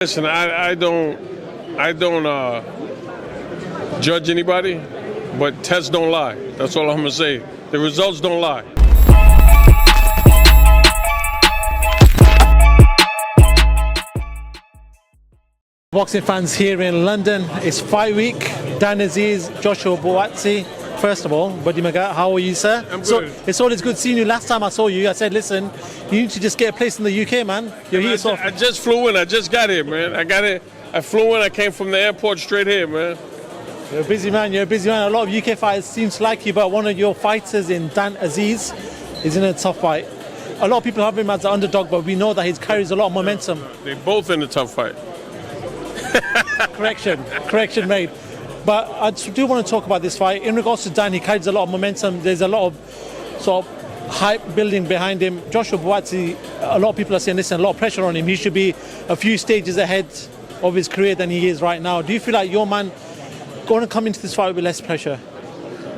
Listen, I don't judge anybody, but tests don't lie. That's all I'm gonna say. The results don't lie. Boxing fans here in London, it's fight week. Dan Azeez, Joshua Buatsi. First of all, Buddy McGirt, how are you, sir? I'm good. So it's always good seeing you. Last time I saw you, I said, listen, you need to just get a place in the UK, man. You're here, so I just flew in. I just got here, man. I flew in. I came from the airport straight here, man. You're a busy man. You're a busy man. A lot of UK fighters seem to like you, but one of your fighters in Dan Azeez is in a tough fight. A lot of people have him as an underdog, but we know that he carries a lot of momentum. They're both in a tough fight. Correction made. But I do want to talk about this fight. In regards to Dan, he carries a lot of momentum. There's a lot of sort of hype building behind him. Joshua Buatsi, a lot of people are saying, listen, a lot of pressure on him. He should be a few stages ahead of his career than he is right now. Do you feel like your man going to come into this fight with less pressure?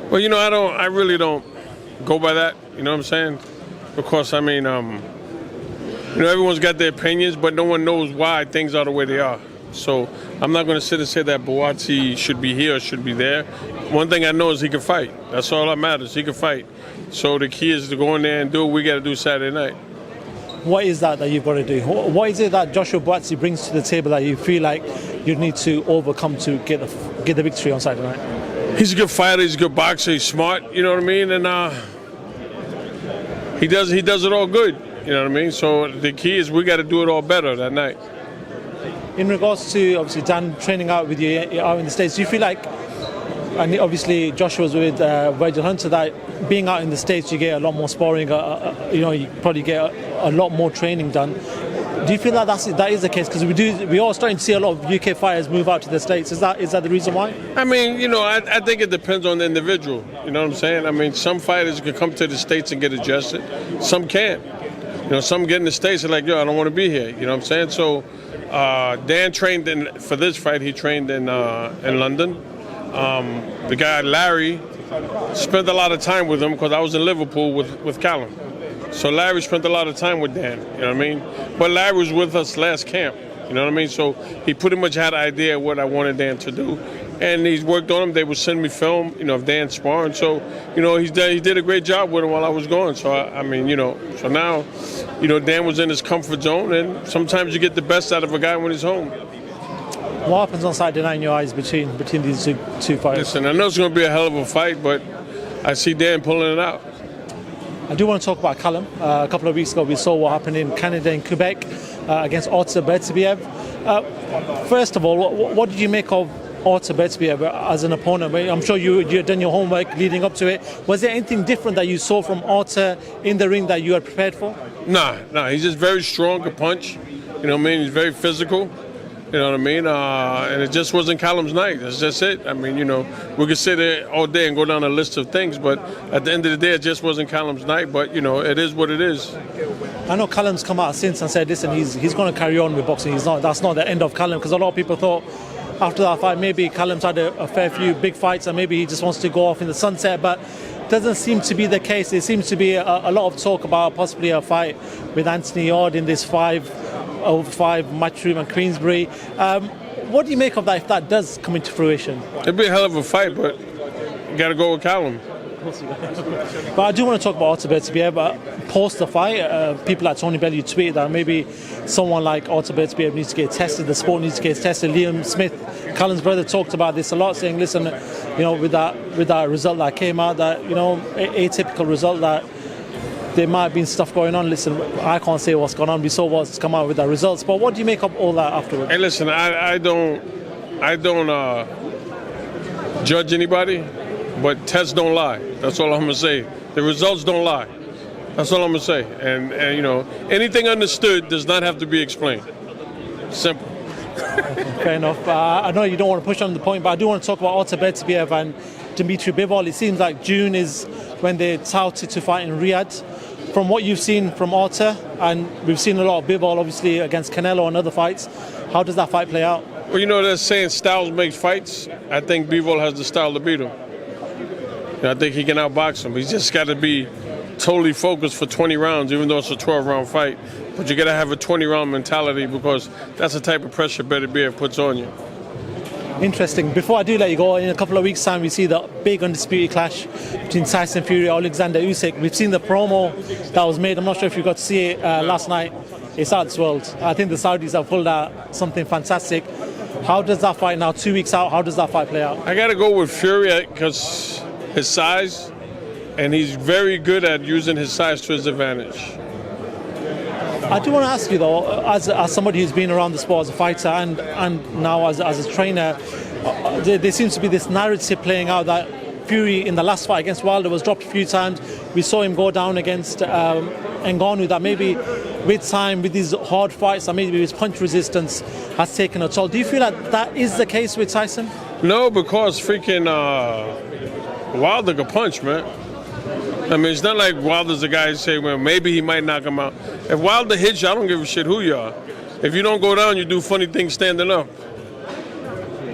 Well, you know, I really don't go by that. You know what I'm saying? Because I mean, you know, everyone's got their opinions, but no one knows why things are the way they are. So I'm not going to sit and say that Buatsi should be here or should be there. One thing I know is he can fight. That's all that matters. He can fight. So the key is to go in there and do what we got to do Saturday night. What is that you've got to do? What is it that Joshua Buatsi brings to the table that you feel like you need to overcome to get the victory on Saturday night? He's a good fighter. He's a good boxer. He's smart. You know what I mean? And he does it all good. You know what I mean? So the key is we got to do it all better that night. In regards to obviously Dan training out with you out in the States, do you feel like, and obviously Joshua's with Virgil Hunter, that being out in the States you get a lot more sparring, you know, you probably get a lot more training done. Do you feel like that is the case? Because we are starting to see a lot of UK fighters move out to the States. Is that the reason why? I mean, you know, I think it depends on the individual. You know what I'm saying? I mean, some fighters can come to the States and get adjusted. Some can't. You know, some get in the States and like, yo, I don't want to be here. You know what I'm saying? So Dan trained for this fight. He trained in London. The guy Larry spent a lot of time with him because I was in Liverpool with Callum. So Larry spent a lot of time with Dan. You know what I mean? But Larry was with us last camp. You know what I mean? So he pretty much had an idea of what I wanted Dan to do. And he's worked on him. They would send me film, you know, of Dan sparring. So, you know, he did a great job with him while I was gone. So, I mean, you know, so now, you know, Dan was in his comfort zone. And sometimes you get the best out of a guy when he's home. What happens on Saturday night in your eyes between these two fighters? Listen, I know it's going to be a hell of a fight, but I see Dan pulling it out. I do want to talk about Callum. A couple of weeks ago, we saw what happened in Canada and Quebec against Artur Beterbiev. First of all, what did you make of Artur Beterbiev as an opponent? I'm sure you'd done your homework leading up to it. Was there anything different that you saw from Artur in the ring that you had prepared for? Nah. He's just very strong, can punch. You know what I mean? He's very physical. You know what I mean? And it just wasn't Callum's night. That's just it. I mean, you know, we could sit there all day and go down a list of things, but at the end of the day, it just wasn't Callum's night. But, you know, it is what it is. I know Callum's come out since and said, listen, he's going to carry on with boxing. That's not the end of Callum, because a lot of people thought after that fight, maybe Callum's had a fair few big fights and maybe he just wants to go off in the sunset, but doesn't seem to be the case. There seems to be a lot of talk about possibly a fight with Anthony Ord in this 5-5 matchroom at Queensbury. What do you make of that if that does come into fruition? It'd be a hell of a fight, but you got to go with Callum. But I do want to talk about Artur Beterbiev. Post the fight, people like Tony Bellew tweeted that maybe someone like Artur Beterbiev needs to get tested, the sport needs to get tested. Liam Smith, Callum's brother, talked about this a lot, saying, listen, you know, with that result that came out, that, you know, atypical result, that there might have been stuff going on. Listen, I can't say what's going on. We saw what's come out with the results. But what do you make of all that afterwards? Hey, listen, I don't judge anybody, but tests don't lie. That's all I'm gonna say. The results don't lie. That's all I'm gonna say. And you know, anything understood does not have to be explained. Simple. Fair enough. I know you don't want to push on the point, but I do want to talk about Artur Beterbiev and Dimitri Bivol. It seems like June is when they're touted to fight in Riyadh. From what you've seen from Artur, and we've seen a lot of Bivol obviously against Canelo and other fights, how does that fight play out? Well, you know, they're saying styles make fights. I think Bivol has the style to beat him. And I think he can outbox him. He's just got to be totally focused for 20 rounds, even though it's a 12-round fight. but you got to have a 20-round mentality because that's the type of pressure Beterbiev puts on you. Interesting. Before I do let you go, in a couple of weeks' time, we see the big undisputed clash between Tyson Fury and Oleksandr Usyk. We've seen the promo that was made. I'm not sure if you got to see it last night. It's out this world. I think the Saudis have pulled out something fantastic. How does that fight now, 2 weeks out, how does that fight play out? I got to go with Fury because his size, and he's very good at using his size to his advantage. I do want to ask you though, as somebody who's been around the sport as a fighter and now as a trainer, there seems to be this narrative playing out that Fury in the last fight against Wilder was dropped a few times. We saw him go down against Ngannou, that maybe with time, with these hard fights, that maybe his punch resistance has taken a toll. Do you feel like that is the case with Tyson? No, because freaking Wilder can punch, man. I mean, it's not like Wilder's the guy who say, well, maybe he might knock him out. If Wilder hits you, I don't give a shit who you are. If you don't go down, you do funny things standing up.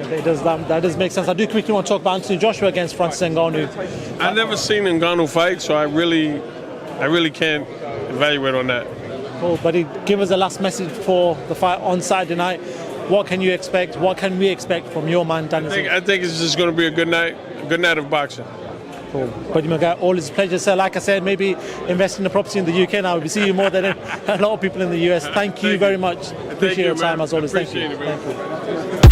That does make sense. I do quickly want to talk about Anthony Joshua against Francis Ngannou. I've never seen Ngannou fight, so I really can't evaluate on that. Cool, buddy. Give us a last message for the fight on Saturday night. What can you expect? What can we expect from your man, Dan Azeez? I think it's just going to be a good night of boxing. Cool. Buddy McGirt, always a pleasure, sir. Like I said, maybe invest in a property in the UK now. We see you more than a lot of people in the US. Thank you very much. Appreciate your time as always. Thank you. Thank you.